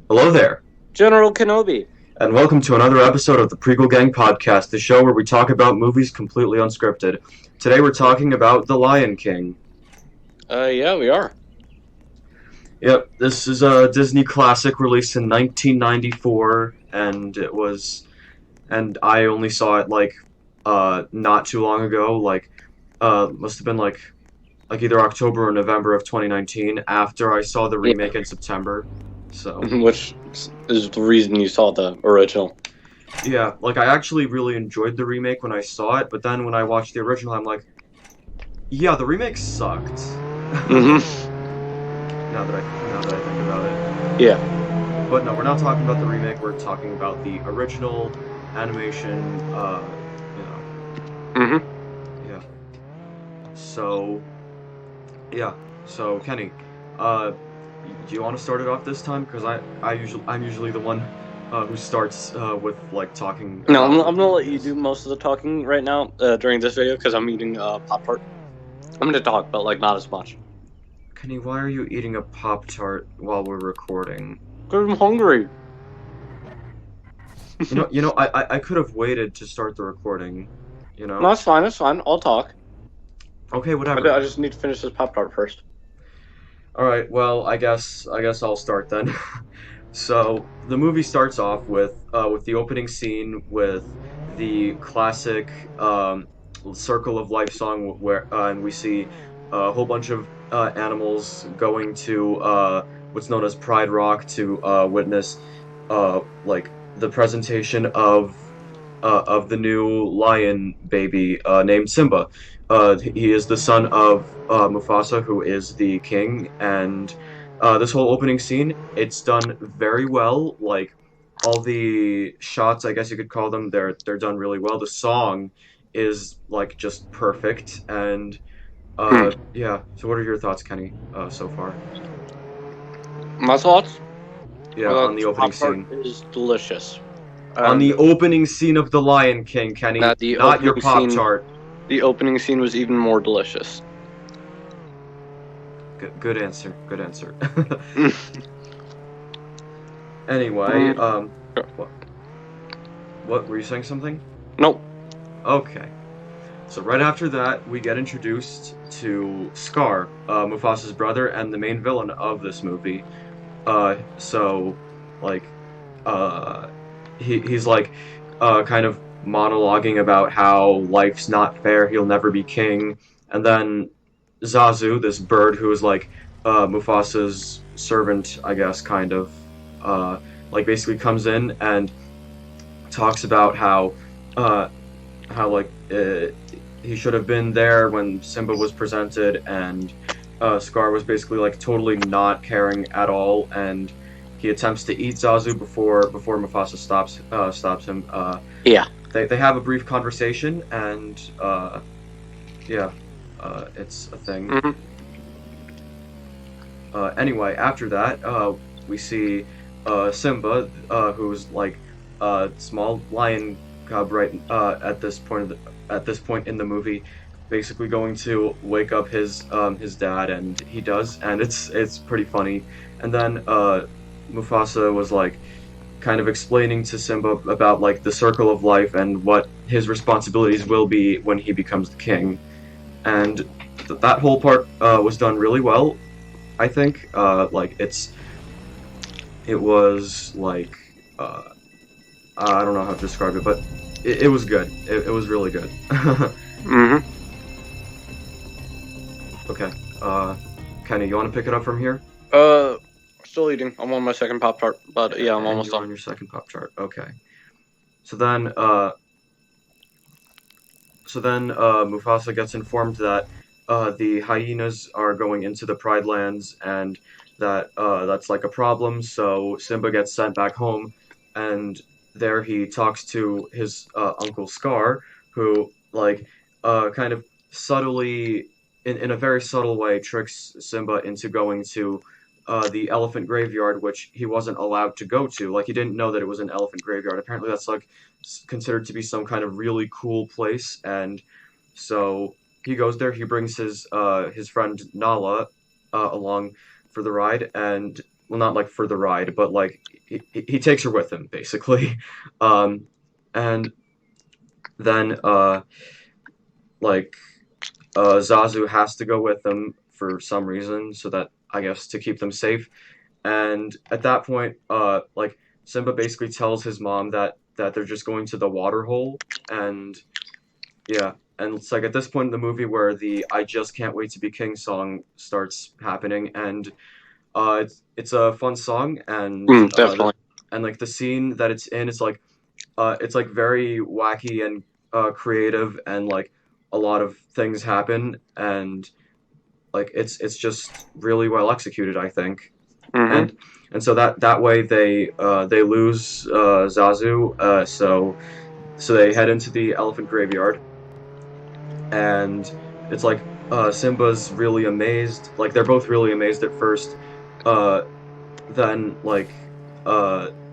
Hello there, General Kenobi. and welcome to another episode of the Prequel Gang Podcast, the show where we talk about movies completely unscripted. Today we're talking about The Lion King. Yeah, we are. Yep, this is a Disney classic released in 1994, and I only saw it not too long ago, must have been like either October or November of 2019 after I saw the Yeah, remake in September. So, which is the reason you saw the original. yeah, like I actually really enjoyed the remake when I saw it, but then when I watched the original, I'm like, yeah, the remake sucked. Mm-hmm. now that I think about Yeah. it, but no, we're not talking about the remake. We're talking about the original animation. You know, Mm-hmm. yeah. So yeah. So Kenny, uh, do you want to start it off this time? Because I'm usually the one who starts with like talking No, about I'm the gonna let you do movies. most of the talking right now during this video because I'm eating Pop Tart. I'm gonna talk, but like not as much. Kenny, why are you eating a Pop Tart while we're recording? Cause I'm hungry. I could have waited to start the recording. You No, know? it's fine. It's fine. I'll talk. Okay, whatever. I just need to finish this Pop Tart first. All right. Well, I guess I'll start then. So the movie starts off with the opening scene with the classic "Circle of Life" song, where and we see a whole bunch of animals going to what's known as Pride Rock to witness like the presentation of the new lion baby named Simba. He is the son of Mufasa, who is the king, and this whole opening scene, it's done very well. Like all the shots, I guess you could call them, they're done really well. The song is like just perfect, and Hmm. yeah. So, what are your thoughts, Kenny, so far? My thoughts Yeah, are that on the this opening Pop Tart scene. is delicious, On and the opening scene of The Lion King, Kenny, that the not your opening Pop scene, Tart. the opening scene was even more delicious. Good answer. Good answer. Mm. Anyway, Mm. what what were you saying something? Nope. Okay. So right after that, we get introduced to Scar, Mufasa's brother and the main villain of this movie. So like uh he's like kind of monologuing about how life's not fair, he'll never be king. And then Zazu, this bird who is like Mufasa's servant, I guess, kind of, like basically comes in and talks about uh, how he should have been there when Simba was presented, and Scar was basically like totally not caring at all, and he attempts to eat Zazu before Mufasa stops him. Yeah. They have a brief conversation, and yeah, it's a thing. Hmm. Anyway, after that, we see Simba, who's like a small lion cub right at this point in the movie, basically going to wake up his dad, and he does, and it's pretty funny. And then Mufasa was like kind of explaining to Simba about like the circle of life and what his responsibilities will be when he becomes the king, and that whole part was done really well. I think it was like uh, I don't know how to describe it, but it was good. It was really good. Hmm. Okay, Kenny, you want to pick it up from here? Uh, Still eating. I'm on my second Pop Tart, but yeah, I'm And almost you're done. on your second pop chart. Okay. So then, Mufasa gets informed that the hyenas are going into the Pride Lands, and that that's like a problem. So Simba gets sent back home, and there he talks to his uncle Scar, who kind of subtly, in a very subtle way, tricks Simba into going to the elephant graveyard, which he wasn't allowed to go to. Like he didn't know that it was an elephant graveyard. Apparently, that's like considered to be some kind of really cool place, and so he goes there. He brings his friend Nala along for the ride, and well, not like for the ride, but like he takes her with him basically, um, and then like Zazu has to go with them for some reason, so that I guess to keep them safe. And at that point, like Simba basically tells his mom that they're just going to the water hole, and yeah, and it's like at this point in the movie where the "I Just Can't Wait to Be King" song starts happening, and it's a fun song, and Definitely. and like the scene that it's in, it's like very wacky and creative, and like a lot of things happen, and like it's just really well executed, I think. Hmm. And so that way they lose Zazu, so they head into the elephant graveyard, and it's like Simba's really amazed, like they're both really amazed at first. Uh, then like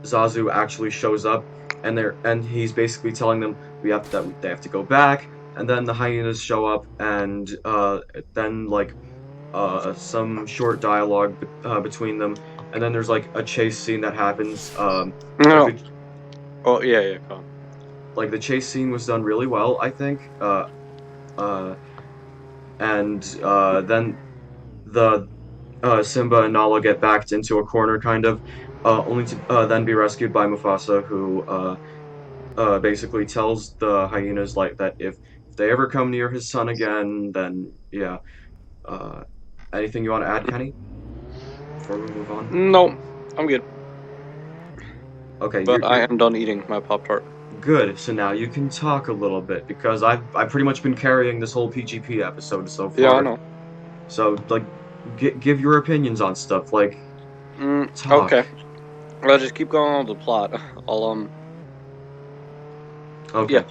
Zazu actually shows up, and he's basically telling them we have that they have to go back, and then the hyenas show up, and then like some short dialogue between them, and then there's like a chase scene that happens. Like No. the Oh yeah, yeah. Go on. like the chase scene was done really well, I think. Uh, and then the Simba and Nala get backed into a corner, kind of, only to then be rescued by Mufasa, who basically tells the hyenas like that if they ever come near his son again, then yeah. Uh, Anything you want to add, Kenny, before we move on? No, I'm good. Okay, But I you're am done eating my Pop Tart. good. So now you can talk a little bit because I've pretty much been carrying this whole PGP episode so Yeah, I far. know. So like, give your opinions on stuff. Like, talk. Okay. I'll just keep going on with the plot. I'll Okay. Yeah.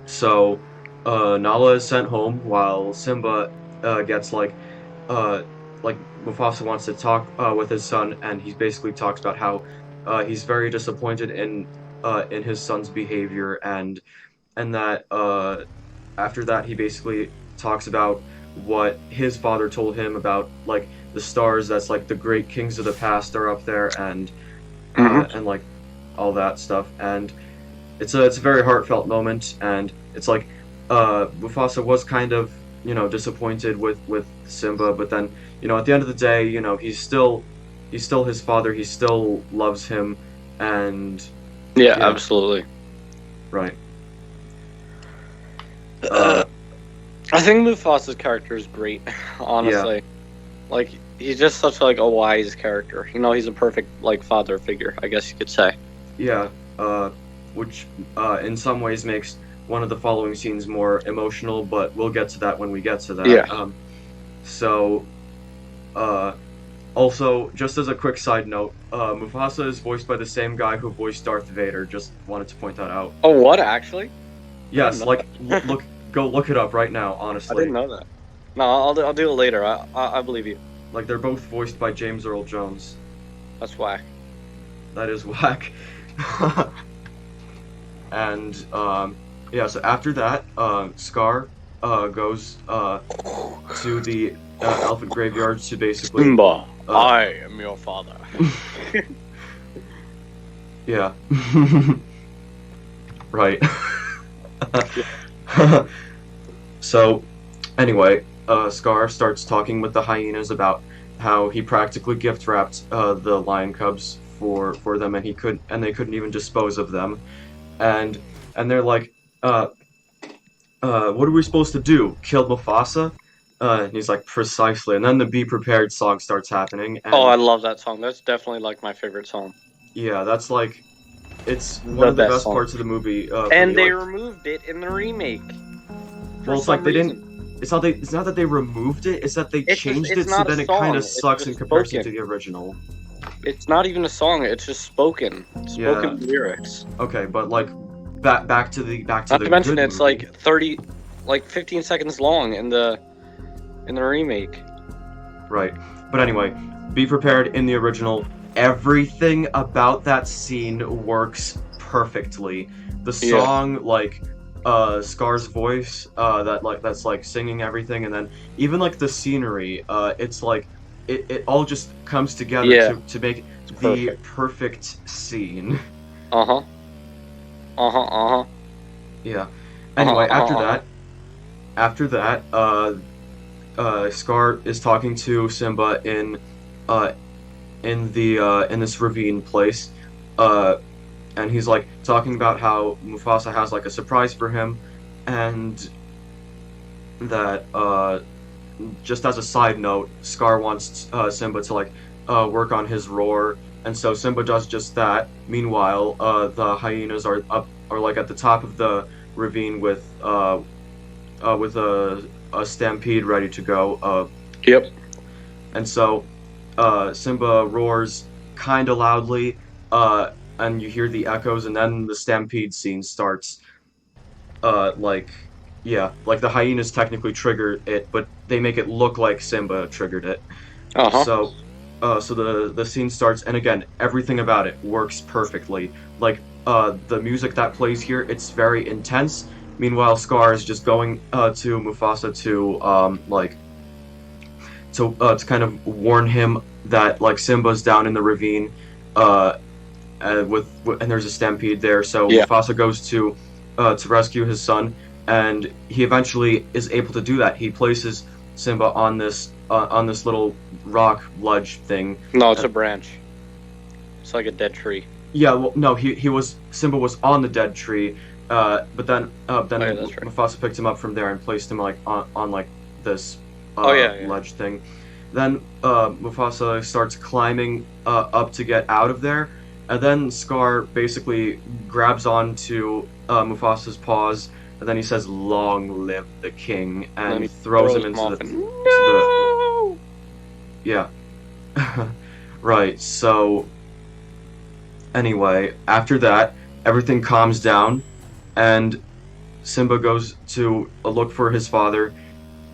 So, Nala is sent home while Simba gets uh, like Mufasa wants to talk with his son, and he basically talks about how he's very disappointed in his son's behavior, and that after that he basically talks about what his father told him about like the stars that's like the great kings of the past are up there, Hmm. and like all that stuff, and it's a very heartfelt moment, and it's like Mufasa was kind of disappointed with Simba, but then at the end of the day he's still his father, he still loves him, and Yeah, yeah, absolutely. right. Uh, uh I think Mufasa's character is great. yeah, Honestly, like he's just such like a wise character. He's a perfect like father figure, I guess you could say. yeah, which in some ways makes one of the following scenes more emotional, but we'll get to that when we get to that. Yeah. So uh Also, just as a quick side note, Mufasa is voiced by the same guy who voiced Darth Vader. Just wanted to point that out. Oh, what actually? I didn't Yes, know like that. go look it up right now. I didn't Honestly, know that. No, I'll do it later. I believe you. like they're both voiced by James Earl Jones. That's whack. That is whack. And yeah, so after that, Scar goes to the elephant graveyard to basically Simba, uh, I am your father. yeah. Right. So, anyway, Scar starts talking with the hyenas about how he practically gift wrapped the lion cubs for them, and they couldn't even dispose of them, and they're like, what are we supposed to do? Kill Mufasa? And he's like, precisely. And then the "Be Prepared" song starts happening, Oh, I and love that song. That's definitely like my favorite song. yeah, that's like, it's one The of the best best song. parts of the movie for And me. they Like, removed it in the remake for well, it's like some they didn't. reason. It's not that they removed it. It's that they changed It's it so not a then it kind song. of It's sucks in just comparison spoken. to the original. It's not even a song. It's just spoken Yeah. lyrics. Okay, but like back to the Not to mention, good it's movie. like 30, like 15 seconds long in the remake. Right. But anyway, "Be Prepared" in the original. Everything about that scene works perfectly. The Yeah. song, like Scar's voice, that's like singing everything, and then even like the scenery, it's like it all just comes together Yeah, to make it's the perfect. perfect scene. Uh huh. Uh huh. Uh huh. Yeah. Uh huh. Anyway, Uh huh. Uh huh. after that, Scar is talking to Simba uh, in this ravine place, uh, and he's like talking about how Mufasa has like a surprise for him, and that just as a side note, Scar wants Simba to like work on his roar, and so Simba does just that. Meanwhile, the hyenas are like at the top of the ravine with a stampede ready to go. Yep. And so Simba roars kind of loudly, uh, and you hear the echoes, and then the stampede scene starts. Like, yeah, like the hyenas technically trigger it, but they make it look like Simba triggered it. Uh huh. So, so the scene starts, and again, everything about it works perfectly. Like, the music that plays here, it's very intense. Meanwhile, Scar is just going to Mufasa to kind of warn him that like Simba's down in the ravine, uh, and there's a stampede there. So Yeah. Mufasa goes to rescue his son, and he eventually is able to do that. He places Simba on this little rock ledge thing. No, it's a And branch. It's like a dead tree. yeah, well, no, he was Simba was on the dead tree, but Oh yeah, then that's right. Mufasa picked him up from there and placed him like on like this Oh yeah, yeah. ledge thing. Then Mufasa starts climbing up to get out of there, and then Scar basically grabs onto Mufasa's paws, and then he says, "Long live the king," And then and he throws him throws him off and to the no. yeah. Right. So anyway, after that, everything calms down, and Simba goes to look for his father.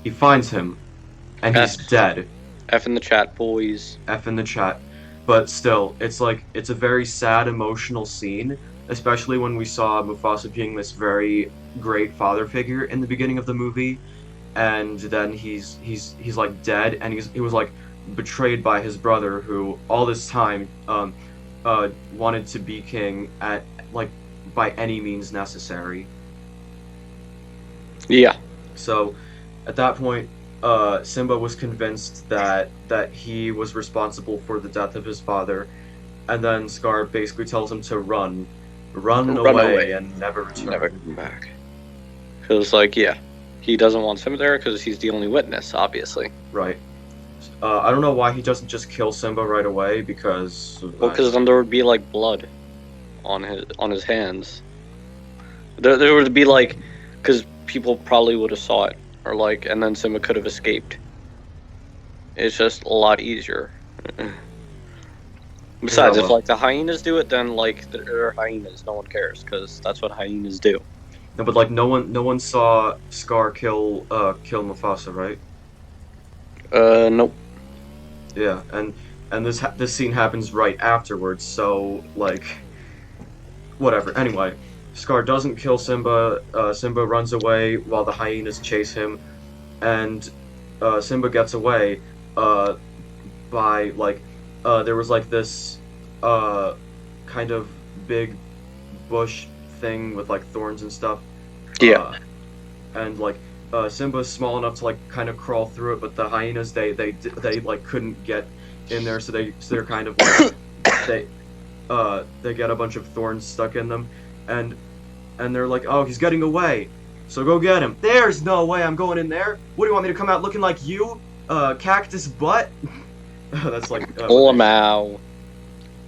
He finds him, and he's F dead. F in the chat, boys. F in the chat. But still, it's like it's a very sad, emotional scene, especially when we saw Mufasa being this very great father figure in the beginning of the movie, and then he's like dead, and he was like betrayed by his brother, who all this time wanted to be king at like by any means necessary. Yeah. So at that point, Simba was convinced that he was responsible for the death of his father, and then Scar basically tells him to run Run away, away. and never Never return. come back. Because, like, yeah, he doesn't want Simba there because he's the only witness, obviously. Right. I don't know why he doesn't just kill Simba right away because Well, because then there would be like blood on his hands. There would be like, because people probably would have saw it, or like, and then Simba could have escaped. It's just a lot easier. yeah, Besides, if well, like the hyenas do it, then like they're hyenas, no one cares because that's what hyenas do. no, but like no one saw Scar kill Mufasa, right? Nope. Yeah, and this scene happens right afterwards, so like whatever. Anyway, Scar doesn't kill Simba. Simba runs away while the hyenas chase him, and Simba gets away uh, by like there was like this uh, kind of big bush thing with like thorns and stuff, Yeah. uh, and like Simba's small enough to like kind of crawl through it, but the hyenas they like couldn't get in there, so they're kind of like they they get a bunch of thorns stuck in them, and they're like, oh, he's getting away, so go get him. There's no way I'm going in there. What do you want me to come out looking like you, cactus butt? That's like Lamau.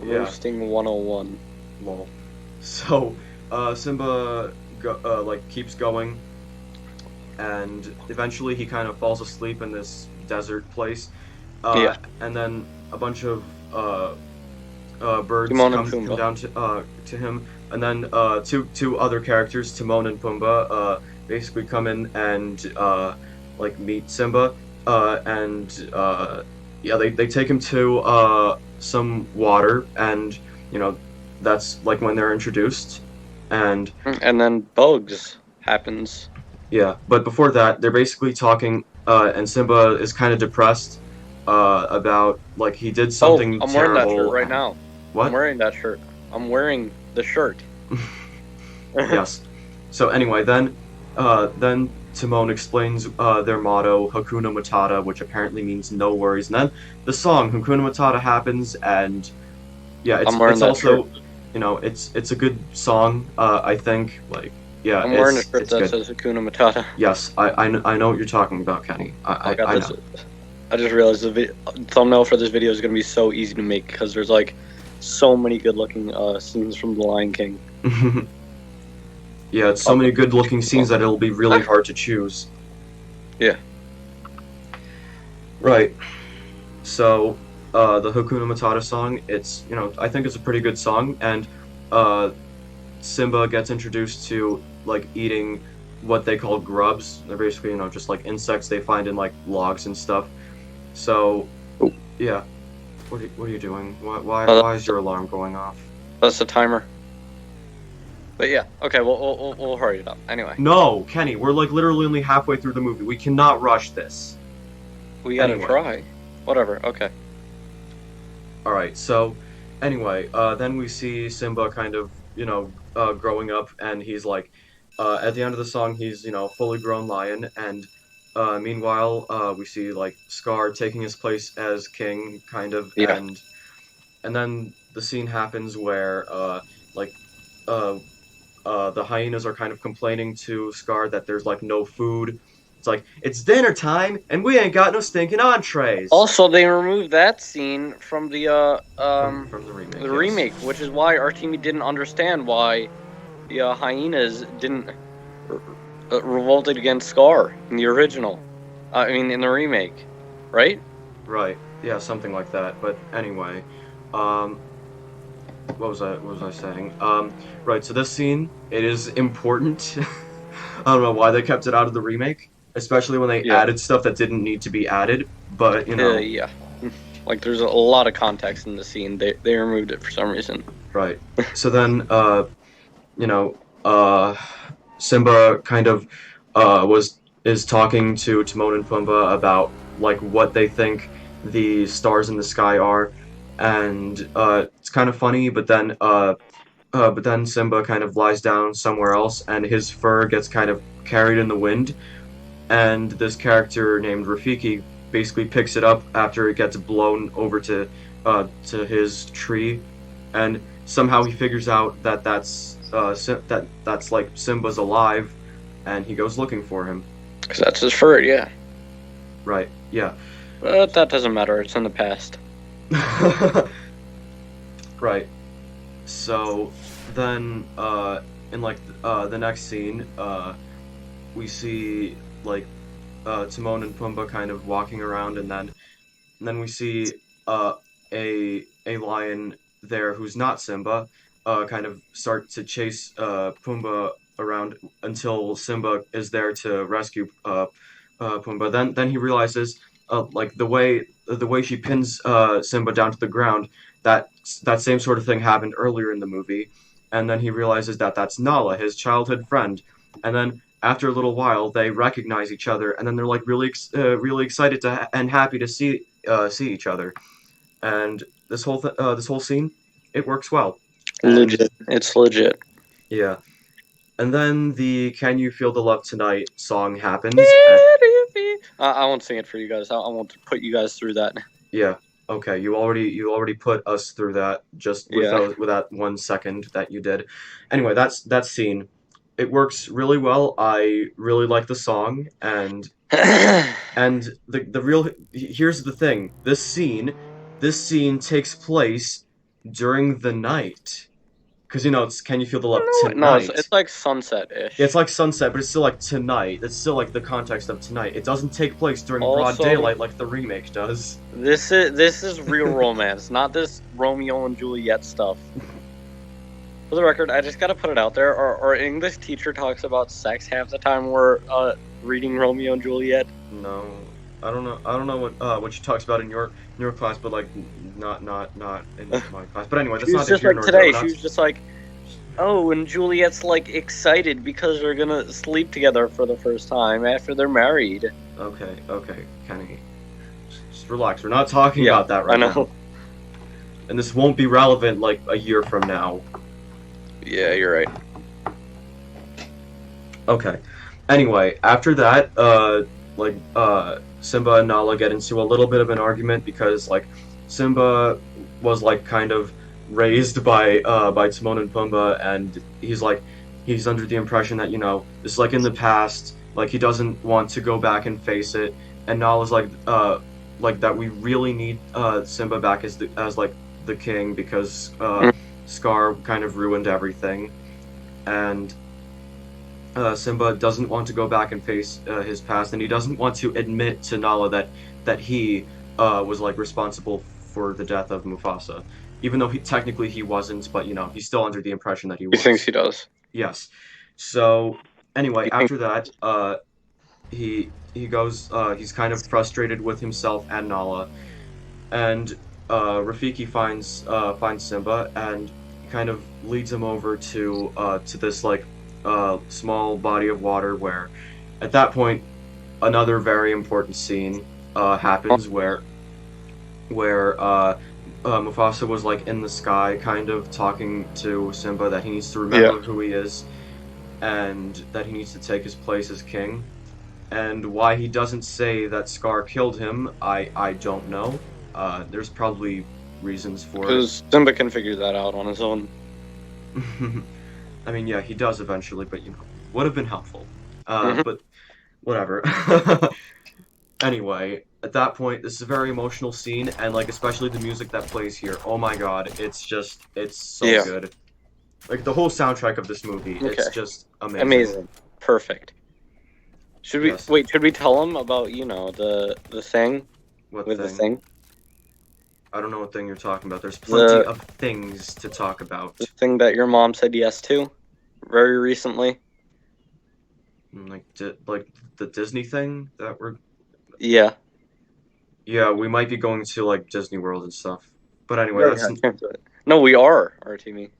yeah, Roasting 101. lol. So Simba like keeps going, and eventually he kind of falls asleep in this desert place, Yeah. and then a bunch of birds Timon and come Pumbaa. down to him, and then two other characters, Timon and Pumbaa, basically come in and like meet Simba, and yeah, they take him to some water, and you know that's like when they're introduced, and And then Bugs happens. yeah, but before that, they're basically talking, and Simba is kind of depressed, about like he did Oh, something I'm wearing that shirt terrible right and now. I'm what? wearing that shirt. I'm wearing the shirt. Yes. So anyway, then Timon explains their motto, Hakuna Matata, which apparently means no worries. And then the song Hakuna Matata happens, and yeah, I'm wearing it's that shirt. also, it's a good song. I think like yeah, I'm wearing a shirt it's that good. says Hakuna Matata. Yes, I know what you're talking about, Kenny. I got I this. know. I just realized the thumbnail for this video is gonna be so easy to make because there's like so many good-looking scenes from The Lion King. Yeah, it's so I'll many put good pictures looking as well. scenes that it'll be really hard to choose. Yeah. Right. So, the Hakuna Matata song, it's, I think it's a pretty good song, and uh, Simba gets introduced to, like, eating what they call grubs. They're basically, just like insects they find in, like, logs and stuff. So, Oh, yeah. What are you doing? uh, Why is your alarm going off? that's the timer. But yeah, okay, we'll hurry it up. Anyway, No, Kenny, we're, like, literally only halfway through the movie. We cannot rush this. we gotta Anyway. try. Whatever. Okay. All right. So, anyway, then we see Simba kind of, growing up, and he's like, at the end of the song, he's, fully grown lion, and meanwhile, we see like Scar taking his place as king, kind of, Yeah. and then the scene happens where, like, uh, the hyenas are kind of complaining to Scar that there's like no food. It's like it's dinner time, and we ain't got no stinking entrees Also, they removed that scene from from the remake. the Yes. remake, which is why Artemi didn't understand why the hyenas didn't revolted against Scar in the original. I mean, in the remake, right? Right. Yeah, something like that. But anyway, um, what was I saying? Right. So this scene, it is important. I don't know why they kept it out of the remake, especially when they Yeah. added stuff that didn't need to be added. But Yeah. Like, there's a lot of context in the scene. They removed it for some reason. right. So then, you know, Simba kind of was is talking to Timon and Pumbaa about like what they think the stars in the sky are, and it's kind of funny. But then Simba kind of lies down somewhere else, and his fur gets kind of carried in the wind, and this character named Rafiki basically picks it up after it gets blown over to his tree, and somehow he figures out that that's like Simba's alive, and he goes looking for him. Because that's his fur, yeah. Right? Yeah. But that doesn't matter. It's in the past. Right. So then, in like the next scene, we see like Timon and Pumbaa kind of walking around, and then we see a lion there who's not Simba, kind of start to chase Pumbaa around until Simba is there to rescue Pumbaa. Then he realizes like the way she pins Simba down to the ground, that that same sort of thing happened earlier in the movie, and then he realizes that that's Nala, his childhood friend, and then after a little while they recognize each other, and then they're like really excited and happy to see each other, and this whole scene, it works well, and Legit. It's legit. yeah, and then the "Can You Feel the Love Tonight" song happens. I won't sing it for you guys. I won't put you guys through that. Yeah, okay, you already put us through that just Yeah. with that 1 second that you did. Anyway, that's that scene. It works really well. I really like the song, and the real here's the thing. This scene takes place during the night. Because it's Can You Feel the Love No, Tonight? it's like Yeah, it's sunset-ish. like sunset, but it's still like tonight. It's still like the context of tonight. It doesn't take place during broad Also, daylight like the remake does. this is real romance, not this Romeo and Juliet stuff. For the record, I just gotta put it out there. Our English teacher talks about sex half the time we're reading Romeo and Juliet. No, I don't know. I don't know what she talks about in your class, but like not in my class. But anyway, that's She was neither just here like nor there. today. We're She not. was just like, "Oh, and Juliet's like excited because they're gonna sleep together for the first time after they're married." Okay, Kenny. relax. We're not talking Yeah, about that I right now. know. And this won't be relevant like a year from now. Yeah, you're right. Okay. Anyway, after that, Simba and Nala get into a little bit of an argument because Simba was like kind of raised by Timon and Pumbaa, and he's under the impression that this is like in the past, like he doesn't want to go back and face it, and Nala's like that we really need Simba back as like the king because Mm. Scar kind of ruined everything, and Simba doesn't want to go back and face his past, and he doesn't want to admit to Nala that he was like responsible for the death of Mufasa, even though technically he wasn't. But he's still under the impression that he He thinks was. he does. Yes. So anyway, He thinks after that, he goes. He's kind of frustrated with himself and Nala, and Rafiki finds Simba and kind of leads him over to this small body of water where, at that point, another very important scene happens where Mufasa was like in the sky, kind of talking to Simba that he needs to yeah. remember who he is and that he needs to take his place as king. And why he doesn't say that Scar killed him, I don't know. There's probably reasons for it. Because Simba can figure that out on his own. I mean, yeah, he does eventually, but would have been helpful. Hmm. But whatever. Anyway, at that point, this is a very emotional scene, and like especially the music that plays here. Oh my God, it's so Yeah. good. Like the whole soundtrack of this movie, it's Okay. just amazing. Amazing. Perfect. Should we Yes. wait? Should we tell him about the thing What with the thing? thing, I don't know what thing you're talking about. There's plenty the of things to talk the about. thing that your mom said yes to very recently? Like the Disney thing that we're Yeah. yeah, we might be going to like Disney World and stuff. But We anyway, already that's had a chance to it. No, we are Artemi.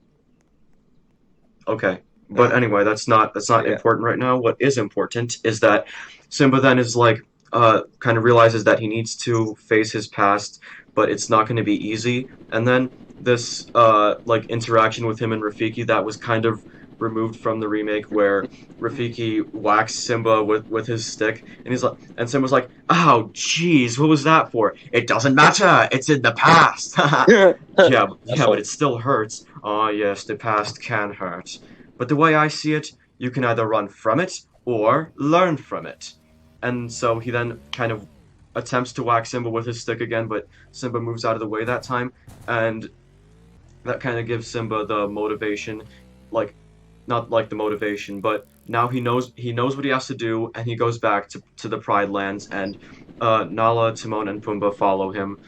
okay. But anyway, that's not Yeah. important right now. What is important is that Simba then is like kind of realizes that he needs to face his past, but it's not going to be easy. And then this like interaction with him and Rafiki that was kind of removed from the remake where Rafiki whacks Simba with his stick and Simba's like, "Ow, jeez, what was that for? It doesn't matter. It's in the past." Yeah, That's yeah, but funny. it still hurts. Oh, yes, the past can hurt. But the way I see it, you can either run from it or learn from it. And so he then kind of attempts to whack Simba with his stick again, but Simba moves out of the way that time, and that kind of gives Simba the motivation, like not like the motivation, but now he knows what he has to do, and he goes back to the Pride Lands, and Nala, Timon, and Pumbaa follow him,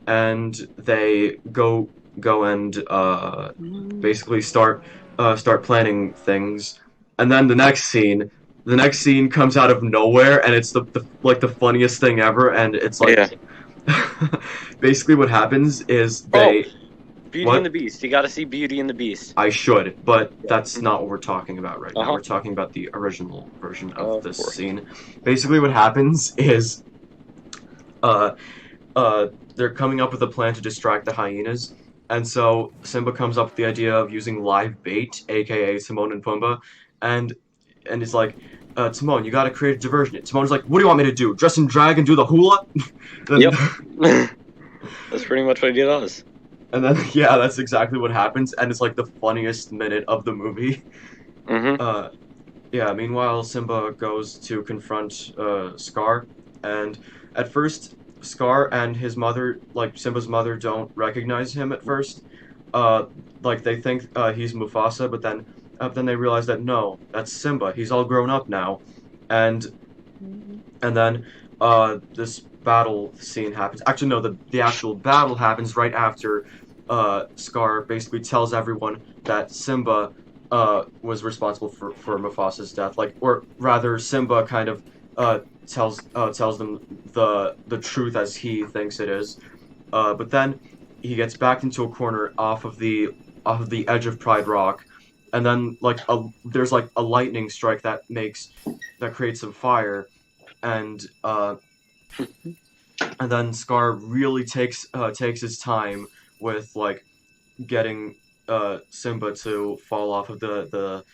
and they go and basically start planning things. And then the next scene comes out of nowhere, and it's the like the funniest thing ever. And it's like Yeah. basically what happens is Oh, they Beauty and what the Beast. You got to see Beauty and the Beast. I should, but Yeah. that's not what we're talking about right Uh now. huh. We're talking about the original version of Of this course. scene. Basically, what happens is uh, they're coming up with a plan to distract the hyenas. And so Simba comes up with the idea of using live bait, aka Timon and Pumbaa, and he's like, Timon, you gotta create a diversion. Timon's like, what do you want me to do? Dress and drag and do the hula? then Yep. That's pretty much what he does. and then yeah, that's exactly what happens, and it's like the funniest minute of the movie. Mm-hmm. Uh, yeah. Meanwhile, Simba goes to confront Scar, and at first, Scar and his mother, like Simba's mother, don't recognize him at first. Uh, like they think he's Mufasa, but then they realize that no, that's Simba. He's all grown up now, and then this battle scene happens. Actually, no, the actual battle happens right after Scar basically tells everyone that Simba was responsible for Mufasa's death. Like, or rather, Simba kind of tells them the truth as he thinks it is. But then he gets backed into a corner off of the edge of Pride Rock, and then there's like a lightning strike that creates some fire, and and then Scar really takes his time with like getting Simba to fall off of the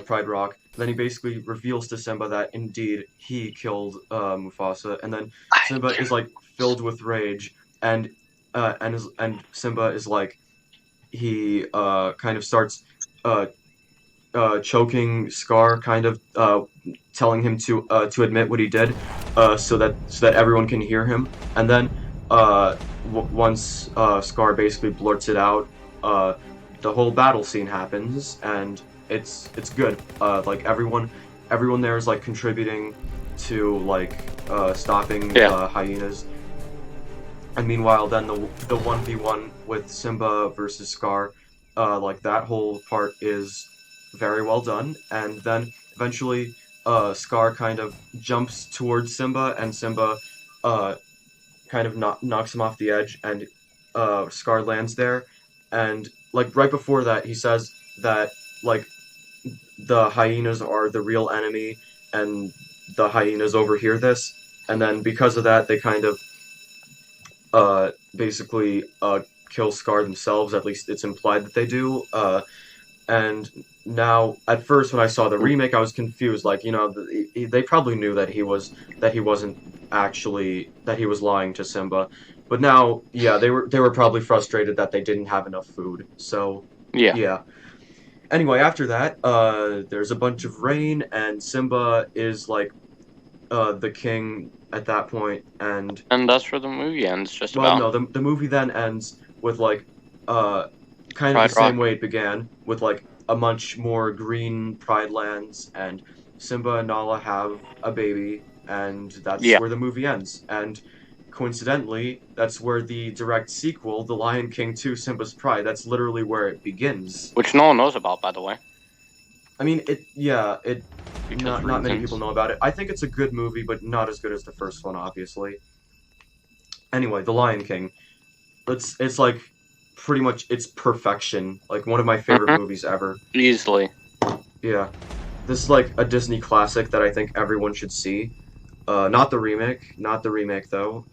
Pride Rock. Then he basically reveals to Simba that indeed he killed Mufasa, and then I Simba is can like filled with rage, and and Simba is like he kind of starts uh, choking Scar, kind of telling him to admit what he did, so that everyone can hear him. And then once Scar basically blurts it out, uh, the whole battle scene happens, and it's good. Like everyone there is like contributing to like stopping yeah. the hyenas. And meanwhile, then the 1v1 with Simba versus Scar, like that whole part is very well done. And then eventually, Scar kind of jumps towards Simba, and Simba uh, kind of knocks him off the edge, and Scar lands there. And like right before that, he says that like the hyenas are the real enemy, and the hyenas overhear this, and then because of that, they kind of basically kill Scar themselves. At least it's implied that they do. And now, at first, when I saw the remake, I was confused. Like, they probably knew that he wasn't actually that he was lying to Simba. But now, yeah, they were probably frustrated that they didn't have enough food. So, Yeah. yeah. Anyway, after that, there's a bunch of rain, and Simba is like the king at that point, and And that's where the movie ends, just well, about. no, the movie then ends with like uh kind of the Pride same Rock. way it began, with like a much more green Pride lands, and Simba and Nala have a baby, and that's Yeah. where the movie ends. And coincidentally, that's where the direct sequel, The Lion King 2 Simba's Pride, that's literally where it begins. Which no one knows about, by the way, I mean, it because not many people reasons. know about it. I think it's a good movie, but not as good as the first one, obviously. Anyway, The Lion King. It's like pretty much it's perfection. Like one of my favorite Hmm. movies ever. Easily. Yeah. This is like a Disney classic that I think everyone should see. Not the remake, not the remake though.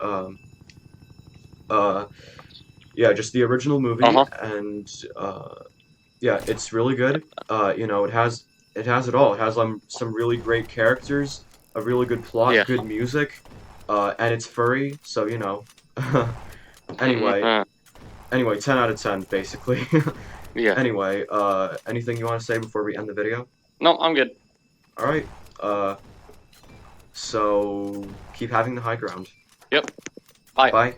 Uh, yeah, just the original movie, Uh-huh. and yeah, it's really good. It has it all. It has some really great characters, a really good plot, Yeah. good music, and it's furry. So anyway, Uh, anyway, 10 out of 10 basically. yeah. Anyway, anything you want to say before we end the video? No, I'm good. All right. Uh, so keep having the high ground. Yep. Bye. Bye.